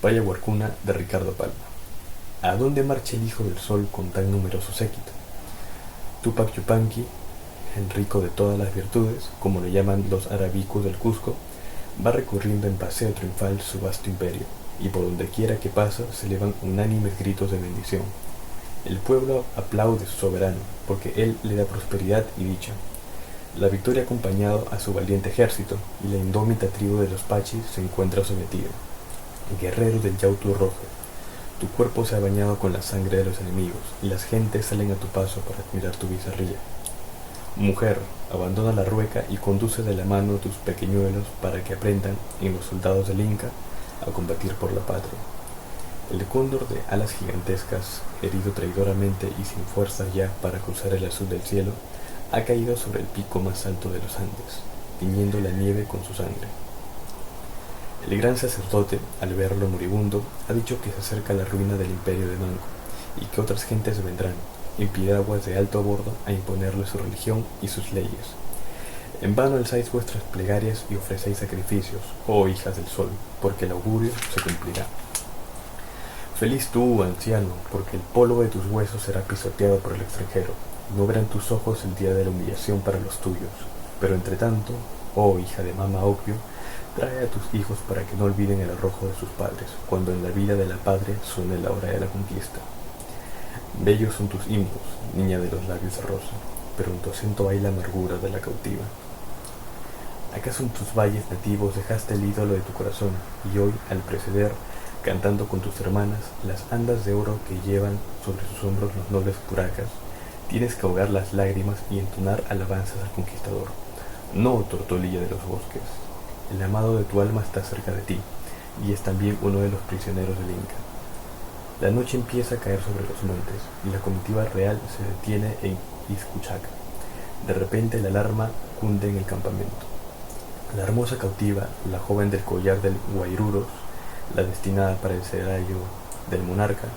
Payahuarcuna de Ricardo Palma. ¿A dónde marcha el hijo del sol con tan numeroso séquito? Tupac Yupanqui, el rico de todas las virtudes, como le llaman los arabicos del Cusco, va recorriendo en paseo triunfal su vasto imperio, y por donde quiera que pasa se elevan unánimes gritos de bendición. El pueblo aplaude a su soberano, porque él le da prosperidad y dicha. La victoria ha acompañado a su valiente ejército, y la indómita tribu de los Pachis se encuentra sometida. Guerrero del Yautu Rojo, tu cuerpo se ha bañado con la sangre de los enemigos, y las gentes salen a tu paso para admirar tu bizarría. Mujer, abandona la rueca y conduce de la mano a tus pequeñuelos para que aprendan en los soldados del Inca a combatir por la patria. El cóndor de alas gigantescas, herido traidoramente y sin fuerzas ya para cruzar el azul del cielo, ha caído sobre el pico más alto de los Andes, tiñendo la nieve con su sangre. El gran sacerdote, al verlo moribundo, ha dicho que se acerca la ruina del imperio de Manco y que otras gentes vendrán, en piraguas de alto bordo, a imponerle su religión y sus leyes. En vano alzáis vuestras plegarias y ofrecéis sacrificios, oh hijas del sol, porque el augurio se cumplirá. Feliz tú, anciano, porque el polvo de tus huesos será pisoteado por el extranjero. No verán tus ojos el día de la humillación para los tuyos. Pero entre tanto, oh hija de Mama Ocllo, trae a tus hijos para que no olviden el arrojo de sus padres, cuando en la vida de la patria suene la hora de la conquista. Bellos son tus himnos, niña de los labios de rosa, pero en tu acento hay la amargura de la cautiva. ¿Acaso en tus valles nativos dejaste el ídolo de tu corazón, y hoy, al preceder, cantando con tus hermanas, las andas de oro que llevan sobre sus hombros los nobles puracas, tienes que ahogar las lágrimas y entonar alabanzas al conquistador? No, tortolilla de los bosques, el amado de tu alma está cerca de ti, y es también uno de los prisioneros del Inca. La noche empieza a caer sobre los montes, y la comitiva real se detiene en Izcuchaca. De repente la alarma cunde en el campamento. La hermosa cautiva, la joven del collar del Guairuros, la destinada para el serallo del monarca,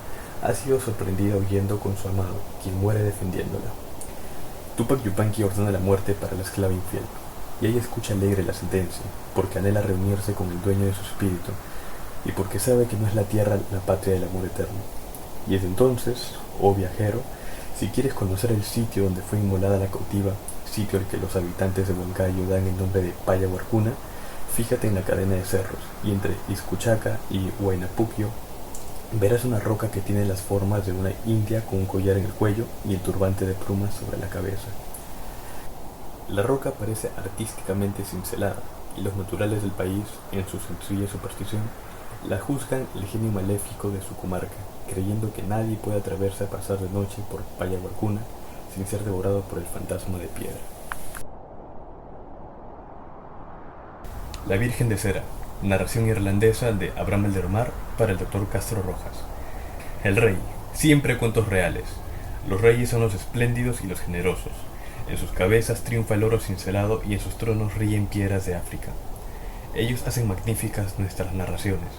ha sido sorprendida huyendo con su amado, quien muere defendiéndola. Tupac Yupanqui ordena la muerte para la esclava infiel, y ella escucha alegre la sentencia, porque anhela reunirse con el dueño de su espíritu, y porque sabe que no es la tierra la patria del amor eterno. Y desde entonces, oh viajero, si quieres conocer el sitio donde fue inmolada la cautiva, sitio al que los habitantes de Huancayo dan el nombre de Payahuarcuna, fíjate en la cadena de cerros, y entre Izcuchaca y Huaynapuquio verás una roca que tiene las formas de una india con un collar en el cuello y el turbante de plumas sobre la cabeza. La roca parece artísticamente cincelada, y los naturales del país, en su sencilla superstición, la juzgan el genio maléfico de su comarca, creyendo que nadie puede atreverse a pasar de noche por Payahuarcuna sin ser devorado por el fantasma de piedra. La Virgen de Cera, narración irlandesa de Abraham Eldermar para el Dr. Castro Rojas. El rey, siempre cuentos reales. Los reyes son los espléndidos y los generosos. En sus cabezas triunfa el oro cincelado y en sus tronos ríen piedras de África. Ellos hacen magníficas nuestras narraciones.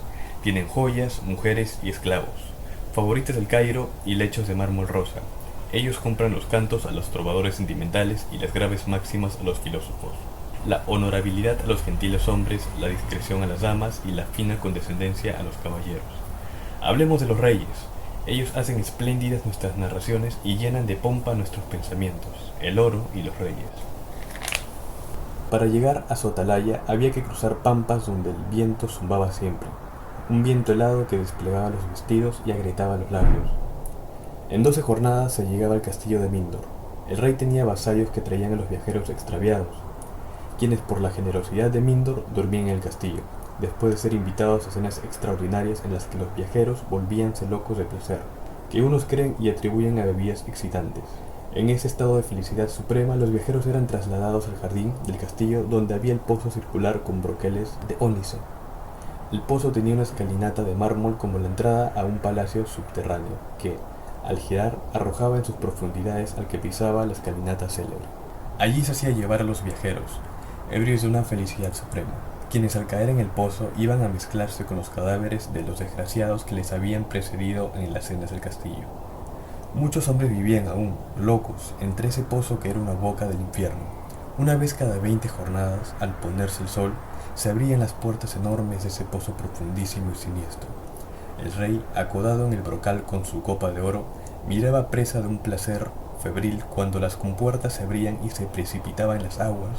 Tienen joyas, mujeres y esclavos, favoritas del Cairo y lechos de mármol rosa. Ellos compran los cantos a los trovadores sentimentales y las graves máximas a los filósofos, la honorabilidad a los gentiles hombres, la discreción a las damas y la fina condescendencia a los caballeros. Hablemos de los reyes. Ellos hacen espléndidas nuestras narraciones y llenan de pompa nuestros pensamientos, el oro y los reyes. Para llegar a su atalaya había que cruzar pampas donde el viento zumbaba siempre, un viento helado que desplegaba los vestidos y agrietaba los labios. En 12 jornadas se llegaba al castillo de Mindor. El rey tenía vasallos que traían a los viajeros extraviados, quienes por la generosidad de Mindor dormían en el castillo, después de ser invitados a cenas extraordinarias en las que los viajeros volvíanse locos de placer, que unos creen y atribuyen a bebidas excitantes. En ese estado de felicidad suprema, los viajeros eran trasladados al jardín del castillo, donde había el pozo circular con broqueles de ónice. El pozo tenía una escalinata de mármol como la entrada a un palacio subterráneo, que, al girar, arrojaba en sus profundidades al que pisaba la escalinata célebre. Allí se hacía llevar a los viajeros, ebrios de una felicidad suprema, quienes al caer en el pozo iban a mezclarse con los cadáveres de los desgraciados que les habían precedido en las sendas del castillo. Muchos hombres vivían aún, locos, entre ese pozo que era una boca del infierno. Una vez cada 20 jornadas, al ponerse el sol, se abrían las puertas enormes de ese pozo profundísimo y siniestro. El rey, acodado en el brocal con su copa de oro, miraba presa de un placer febril cuando las compuertas se abrían y se precipitaban las aguas,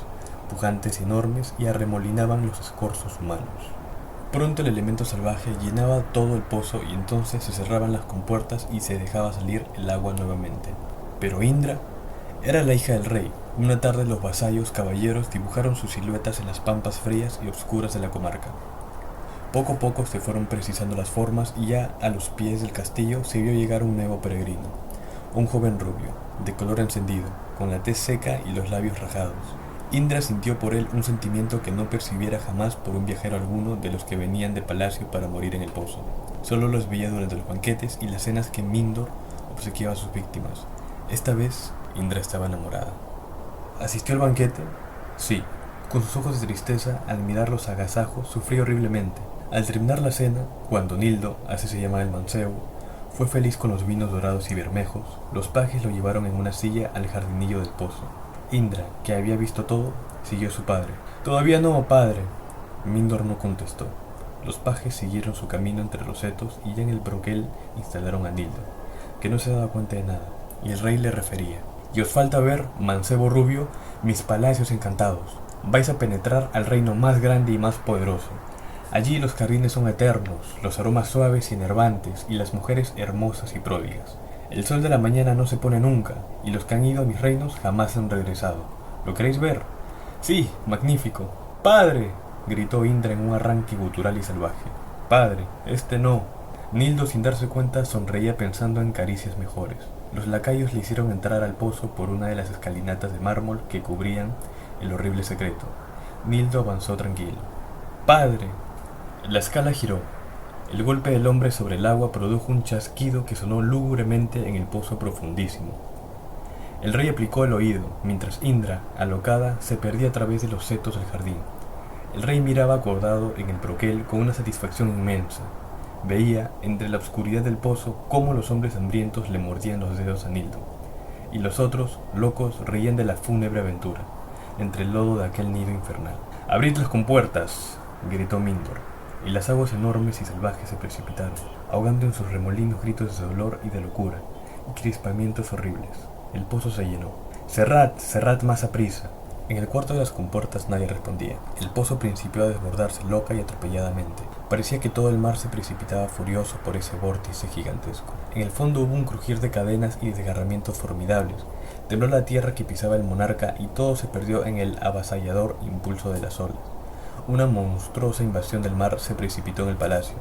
pujantes y enormes, y arremolinaban los escorzos humanos. Pronto el elemento salvaje llenaba todo el pozo y entonces se cerraban las compuertas y se dejaba salir el agua nuevamente. Pero Indra era la hija del rey. Una tarde los vasallos caballeros dibujaron sus siluetas en las pampas frías y oscuras de la comarca. Poco a poco se fueron precisando las formas y ya a los pies del castillo se vio llegar un nuevo peregrino, un joven rubio, de color encendido, con la tez seca y los labios rajados. Indra sintió por él un sentimiento que no percibiera jamás por un viajero alguno de los que venían de palacio para morir en el pozo. Solo los veía durante los banquetes y las cenas que Mindor obsequiaba a sus víctimas. Esta vez, Indra estaba enamorada. ¿Asistió al banquete? Sí. Con sus ojos de tristeza, al mirar los agasajos, sufrió horriblemente. Al terminar la cena, cuando Nildo, así se llamaba el mancebo, fue feliz con los vinos dorados y bermejos, los pajes lo llevaron en una silla al jardinillo del pozo. Indra, que había visto todo, siguió a su padre. «Todavía no, padre». Mindor no contestó. Los pajes siguieron su camino entre los setos y ya en el broquel instalaron a Nildo, que no se daba cuenta de nada, y el rey le refería: «Y os falta ver, mancebo rubio, mis palacios encantados. Vais a penetrar al reino más grande y más poderoso. Allí los jardines son eternos, los aromas suaves y enervantes, y las mujeres hermosas y pródigas. El sol de la mañana no se pone nunca, y los que han ido a mis reinos jamás han regresado. ¿Lo queréis ver?» «Sí, magnífico». «¡Padre!», gritó Indra en un arranque gutural y salvaje. «Padre, este no». Nildo, sin darse cuenta, sonreía pensando en caricias mejores. Los lacayos le hicieron entrar al pozo por una de las escalinatas de mármol que cubrían el horrible secreto. Nildo avanzó tranquilo. «¡Padre!». La escala giró. El golpe del hombre sobre el agua produjo un chasquido que sonó lúgubremente en el pozo profundísimo. El rey aplicó el oído, mientras Indra, alocada, se perdía a través de los setos del jardín. El rey miraba acordado en el broquel con una satisfacción inmensa. Veía, entre la oscuridad del pozo, cómo los hombres hambrientos le mordían los dedos a Nildo, y los otros, locos, reían de la fúnebre aventura, entre el lodo de aquel nido infernal. «¡Abrid las compuertas!», gritó Mindor, y las aguas enormes y salvajes se precipitaron, ahogando en sus remolinos gritos de dolor y de locura, y crispamientos horribles. El pozo se llenó. «¡Cerrad, cerrad más aprisa!». En el cuarto de las compuertas nadie respondía. El pozo principió a desbordarse loca y atropelladamente. Parecía que todo el mar se precipitaba furioso por ese vórtice gigantesco. En el fondo hubo un crujir de cadenas y desgarramientos formidables. Tembló la tierra que pisaba el monarca y todo se perdió en el avasallador impulso de las olas. Una monstruosa invasión del mar se precipitó en el palacio,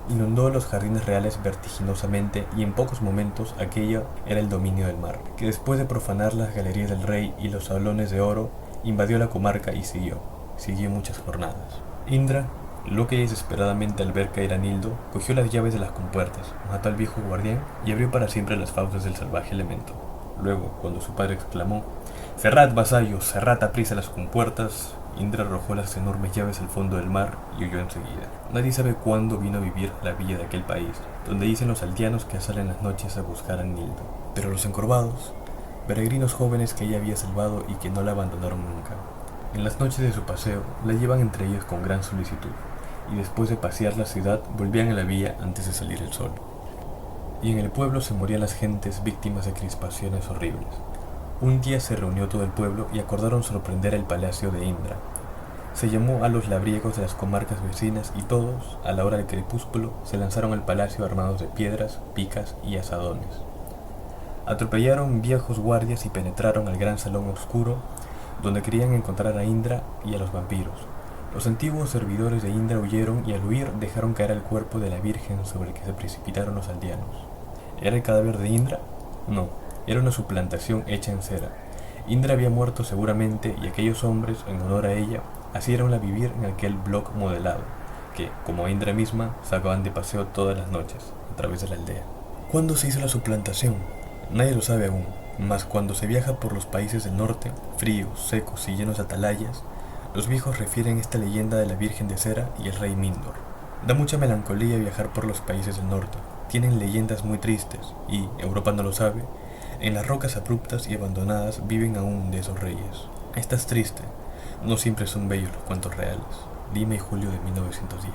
inundó los jardines reales vertiginosamente y en pocos momentos aquello era el dominio del mar, que después de profanar las galerías del rey y los salones de oro, invadió la comarca y siguió muchas jornadas. Indra, loca y desesperadamente al ver caer a Nildo, cogió las llaves de las compuertas, mató al viejo guardián y abrió para siempre las fauces del salvaje elemento. Luego, cuando su padre exclamó: «¡Cerrad, vasallos, cerrad aprisa las compuertas!», Indra arrojó las enormes llaves al fondo del mar y huyó enseguida. Nadie sabe cuándo vino a vivir a la villa de aquel país, donde dicen los aldeanos que salen las noches a buscar a Nildo. Pero los encorvados, peregrinos jóvenes que ella había salvado y que no la abandonaron nunca, en las noches de su paseo la llevan entre ellos con gran solicitud, y después de pasear la ciudad volvían a la villa antes de salir el sol. Y en el pueblo se morían las gentes víctimas de crispaciones horribles. Un día se reunió todo el pueblo y acordaron sorprender el palacio de Indra. Se llamó a los labriegos de las comarcas vecinas y todos, a la hora del crepúsculo, se lanzaron al palacio armados de piedras, picas y azadones. Atropellaron viejos guardias y penetraron al gran salón oscuro, donde querían encontrar a Indra y a los vampiros. Los antiguos servidores de Indra huyeron y al huir dejaron caer el cuerpo de la Virgen sobre el que se precipitaron los aldeanos. ¿Era el cadáver de Indra? No, era una suplantación hecha en cera. Indra había muerto seguramente y aquellos hombres, en honor a ella, hicieronla vivir en aquel bloc modelado, que, como Indra misma, sacaban de paseo todas las noches, a través de la aldea. ¿Cuándo se hizo la suplantación? Nadie lo sabe aún, mas cuando se viaja por los países del norte, fríos, secos y llenos de atalayas, los viejos refieren esta leyenda de la Virgen de Cera y el rey Mindor. Da mucha melancolía viajar por los países del norte. Tienen leyendas muy tristes y, Europa no lo sabe, en las rocas abruptas y abandonadas viven aún de esos reyes. Estás triste. No siempre son bellos los cuentos reales. Lima y julio de 1910.